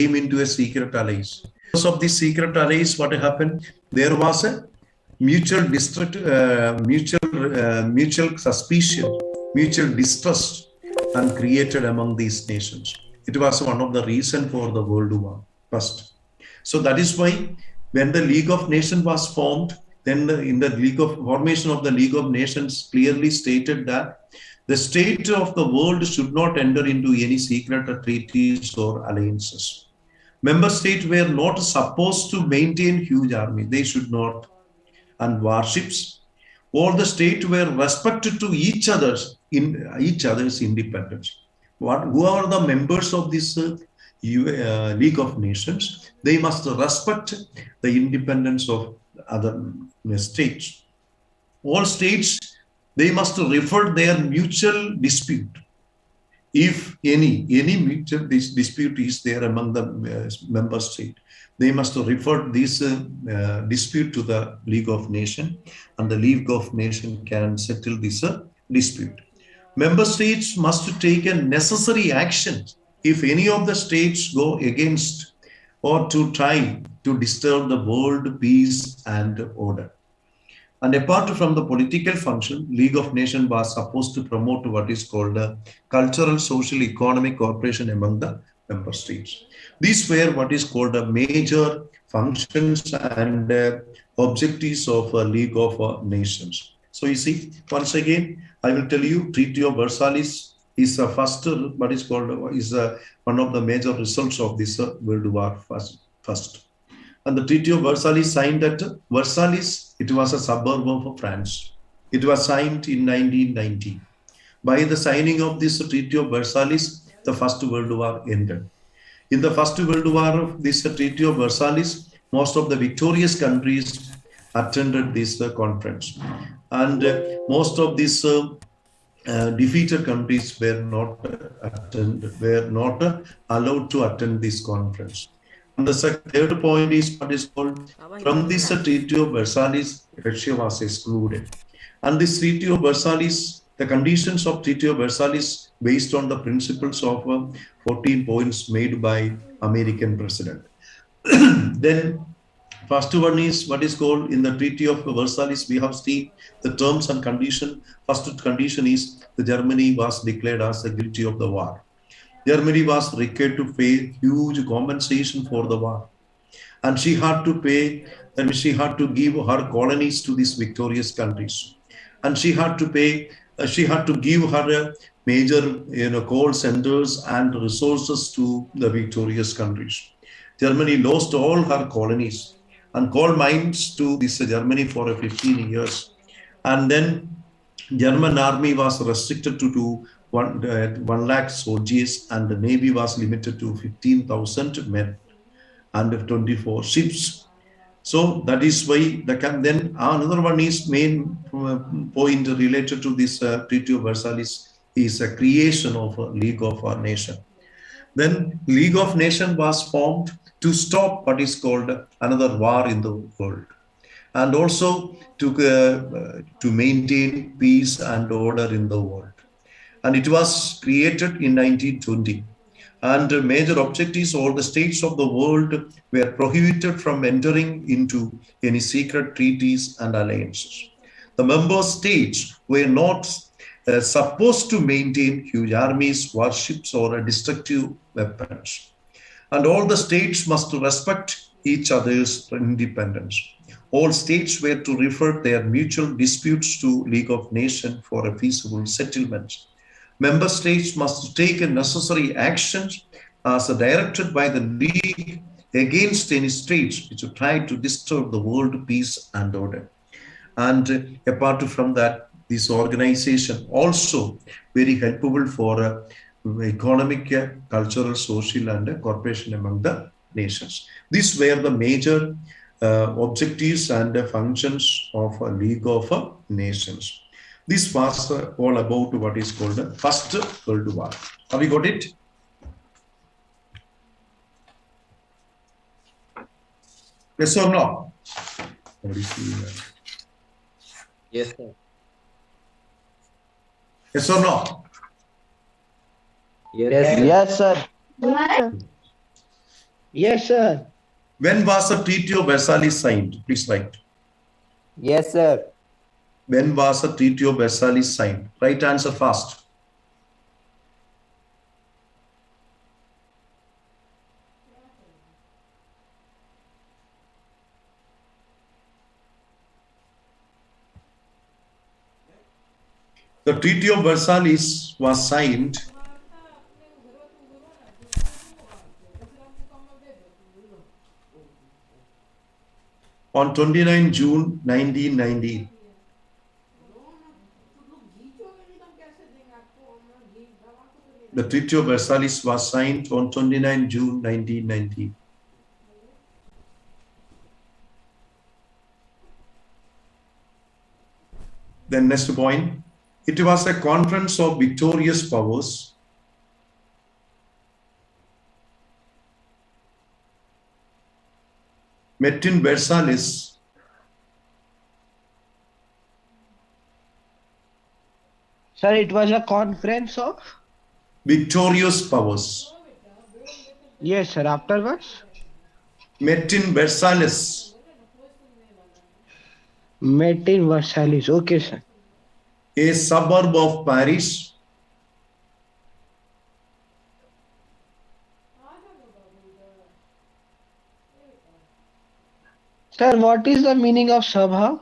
came into a secret alliance. Because of this secret alliance, what happened? There was a mutual distrust, mutual suspicion, mutual distrust, and created among these nations. It was one of the reasons for the World War first. So that is why when the League of Nations was formed, then in the League of formation of the League of Nations clearly stated that the state of the world should not enter into any secret treaties or alliances. Member states were not supposed to maintain huge army. They should not. And warships. All the states were respected to each other's independence. Who are the members of this League of Nations? They must respect the independence of other states. All states, they must refer their mutual dispute. If any mutual dispute is there among the member state, they must refer this dispute to the League of Nations, and the League of Nations can settle this dispute. Member states must take a necessary action if any of the states go against or to try to disturb the world peace and order. And apart from the political function, League of Nations was supposed to promote what is called a cultural, social, economic cooperation among the member states. These were what is called a major functions and objectives of a League of Nations. So you see, once again, I will tell you, Treaty of Versailles is a first, what is called, is one of the major results of this World War first. And the Treaty of Versailles signed at Versailles. It was a suburb of France. It was signed in 1919. By the signing of this Treaty of Versailles, the First World War ended. In the First World War of this Treaty of Versailles, most of the victorious countries attended this conference. And most of these defeated countries were not allowed to attend this conference. And the third point is what is called, from this Treaty of Versailles, Russia was excluded. And this Treaty of Versailles, the conditions of Treaty of Versailles based on the principles of 14 points made by American president. Then first one is what is called in the Treaty of Versailles, we have seen the terms and condition. First condition is the Germany was declared as guilty of the war. Germany was required to pay huge compensation for the war. And she had to pay, and she had to give her colonies to these victorious countries. And she had to pay, she had to give her major coal centers and resources to the victorious countries. Germany lost all her colonies and coal mines to this Germany for 15 years. And then German army was restricted to 1 lakh soldiers, and the navy was limited to 15,000 men and 24 ships. So that is why then another one is main point related to this Treaty of Versailles is a creation of a League of Nations. Then League of Nations was formed to stop what is called another war in the world, and also to maintain peace and order in the world. And it was created in 1920. And the major objectives, all the states of the world were prohibited from entering into any secret treaties and alliances. The member states were not supposed to maintain huge armies, warships, or destructive weapons. And all the states must respect each other's independence. All states were to refer their mutual disputes to League of Nations for a peaceable settlement. Member states must take necessary actions as directed by the League against any states which try to disturb the world peace and order. And apart from that, this organization also very helpful for economic, cultural, social, and cooperation among the nations. These were the major objectives and functions of a League of Nations. This was all about what is called the First World War. Have you got it? Yes or no? Yes, sir. Yes or no? Yes, Yes, sir. Yes, sir. Yes, sir. When was the Treaty of Versailles signed? Please write. Yes, sir. When was the Treaty of Versailles signed? Right answer fast. The Treaty of Versailles was signed on 29 June 1919. The Treaty of Versailles was signed on 29 June 1919. Then next point. It was a conference of victorious powers met in Versailles Sir, it was a conference of. victorious powers Yes, sir. Afterwards, met in Versailles, met in Versailles. Okay, sir. a suburb of Paris, Sir, what is the meaning of Sabha?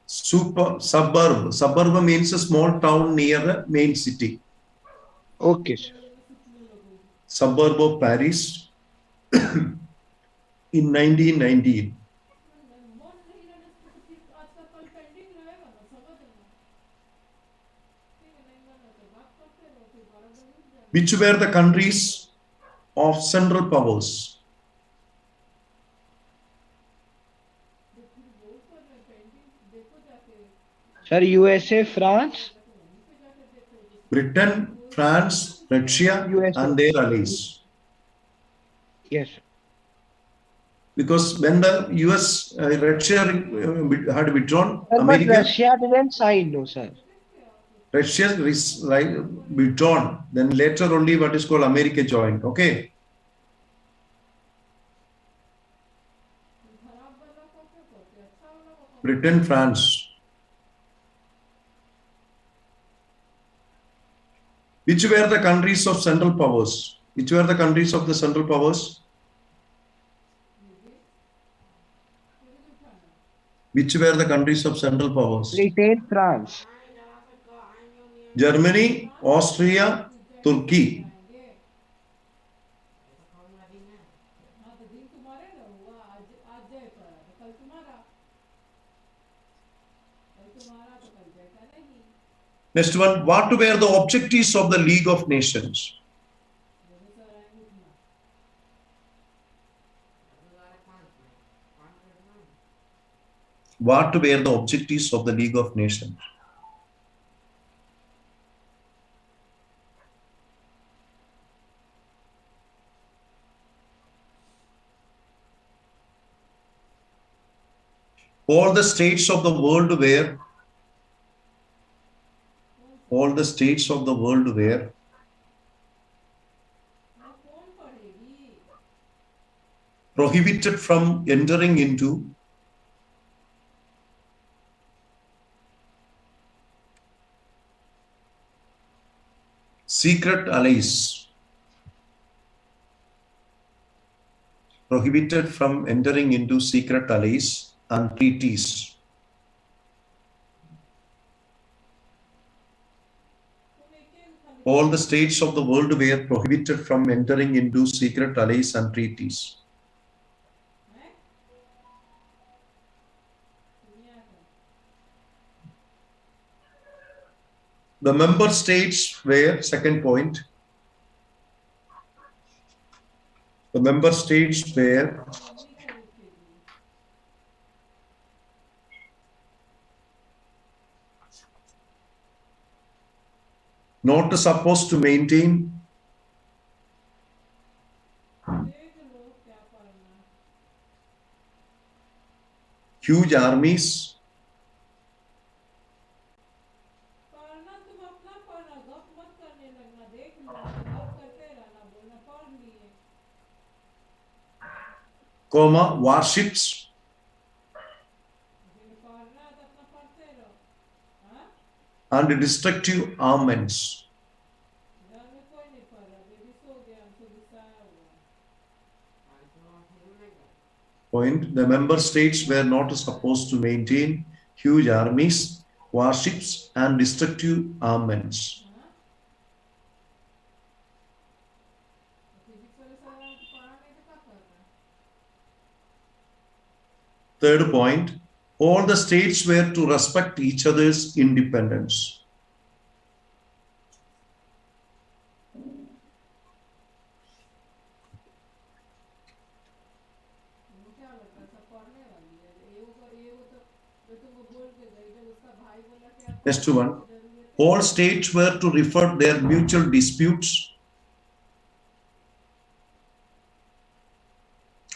suburb. Suburb means a small town near the main city. Okay, sir. Suburb of Paris in 1919. Which were the countries of Central Powers? Sir, USA, France, Britain, France, Russia, USA. and their allies. Yes, sir. Because when the US, Russia had withdrawn, Sir, but America, Russia didn't sign, no, sir. Russia withdrawn. Then later only what is called America joined. Okay. Britain, France. Which were the countries of Central Powers? Which were the countries of the Central Powers? Which were the countries of Central Powers? Britain, France. Germany, Austria, Turkey. Next one, what were the objectives of the League of Nations? What were the objectives of the League of Nations? All the states of the world were prohibited from entering into secret allies. Prohibited from entering into secret allies and treaties. All the states of the world were prohibited from entering into secret allies and treaties. The member states were, second point, the member states were not supposed to maintain huge armies warships, and destructive armaments. Point: the member states were not supposed to maintain huge armies, warships, and destructive armaments. Third point: all the states were to respect each other's independence. Next one: all states were to refer their mutual disputes.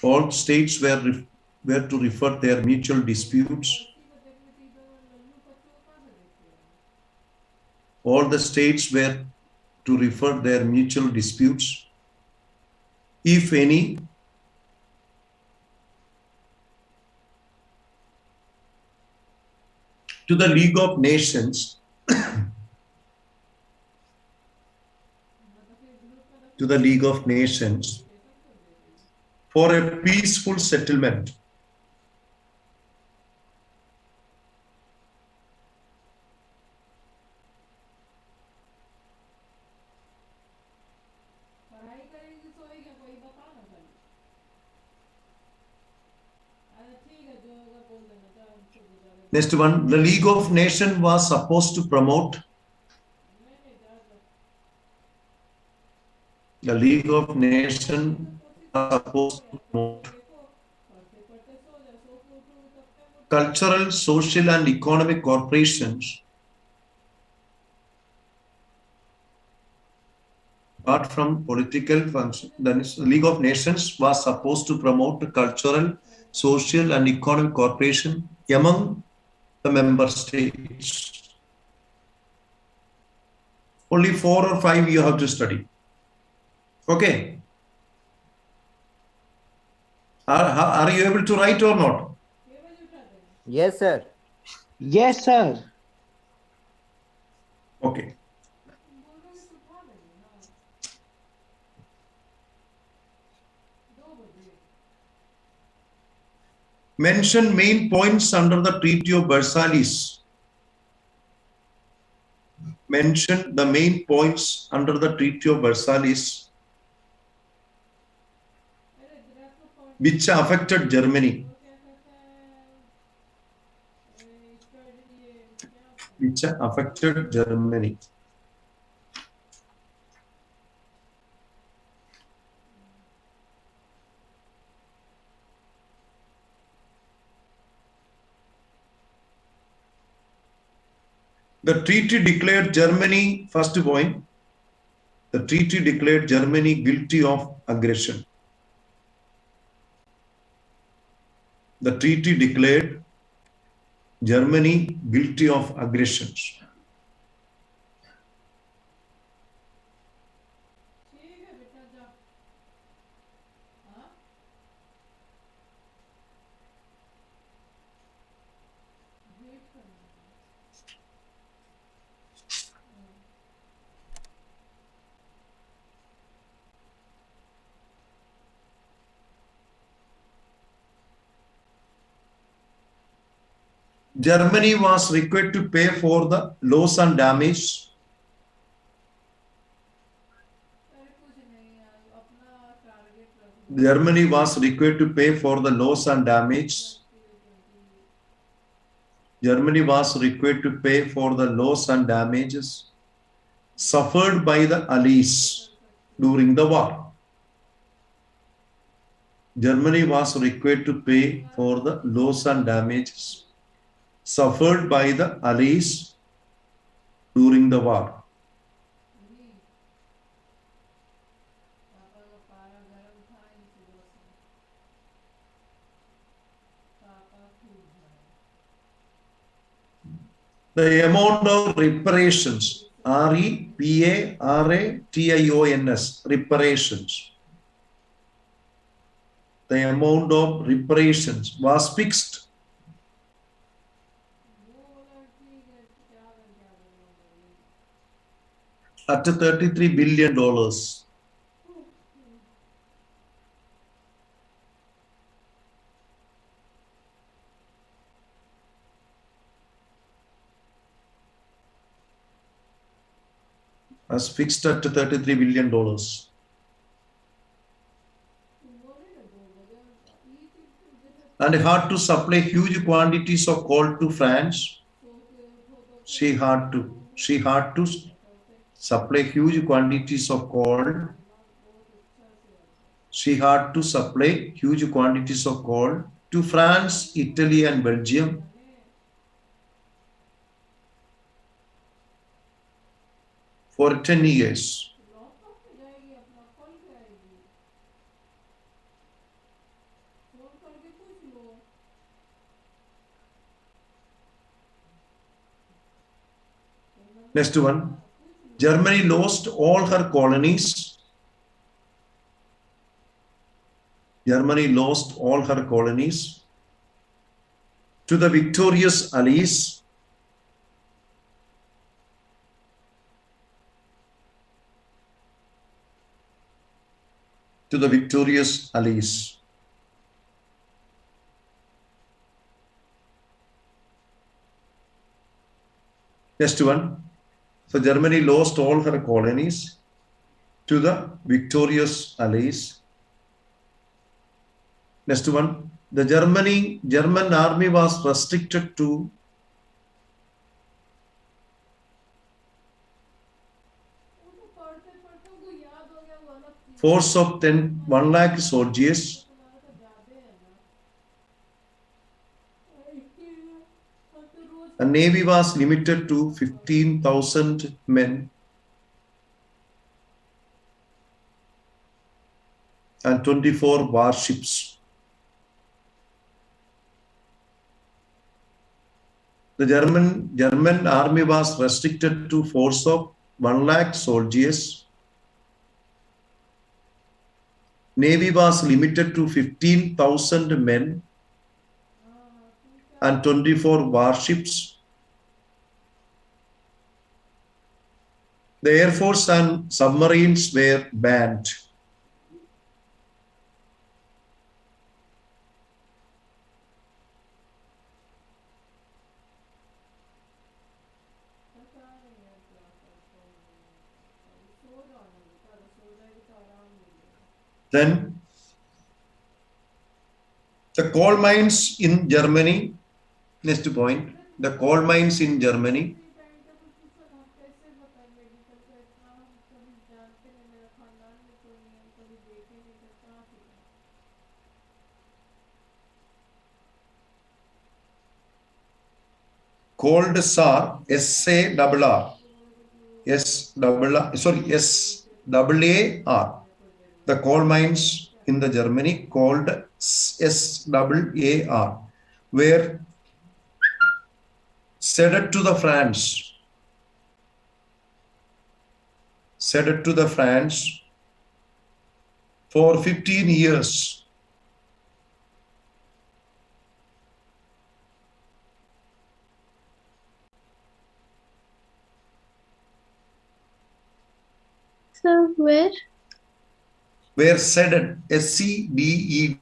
All states were to refer their mutual disputes. All the states were to refer their mutual disputes, if any, to the League of Nations, to the League of Nations for a peaceful settlement. Next one: the League of Nations was supposed to promote. The League of Nations was supposed to promote cultural, social, and economic corporations. Apart from political function, the League of Nations was supposed to promote cultural, social, and economic cooperation among the member states. Only 4 or 5 you have to study. Okay. Are you able to write or not? Yes, sir. Yes, sir. Okay. Mention main points under the Treaty of Versailles. Mention the main points under the Treaty of Versailles which affected Germany. Which affected Germany. The treaty declared Germany, first point, the treaty declared Germany guilty of aggression. The treaty declared Germany guilty of aggressions. Germany was required to pay for the loss and damage. Germany was required to pay for the loss and damage. Germany was required to pay for the loss and damages suffered by the Allies during the war. Germany was required to pay for the loss and damages suffered by the Allies during the war. The amount of reparations, reparations, reparations. the amount of reparations was fixed at $33 billion. Was fixed at $33 billion. And had to supply huge quantities of coal to France. She had to supply huge quantities of coal. She had to supply huge quantities of coal to France, Italy, and Belgium. For 10 years. Next one. Germany lost all her colonies. Germany lost all her colonies to the victorious Allies. To the victorious Allies. Next one. So Germany lost all her colonies to the victorious Allies. Next one. The German army was restricted to force of 1 lakh soldiers. The navy was limited to 15,000 men and 24 warships. The German army was restricted to force of 1 lakh soldiers. Navy was limited to 15,000 men and 24 warships. The Air Force and submarines were banned. Then the coal mines in Germany. Next point. The coal mines in Germany. Called SAR, SARR, SAAR. The coal mines in the Germany called SAAR were ceded to the France. Ceded to the France for 15 years. Sir, where? Were ceded, SCDE.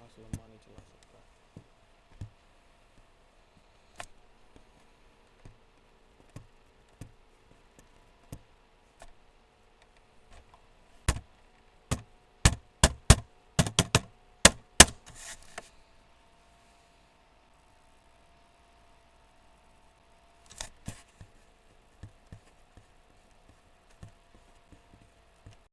Barcelona money to us.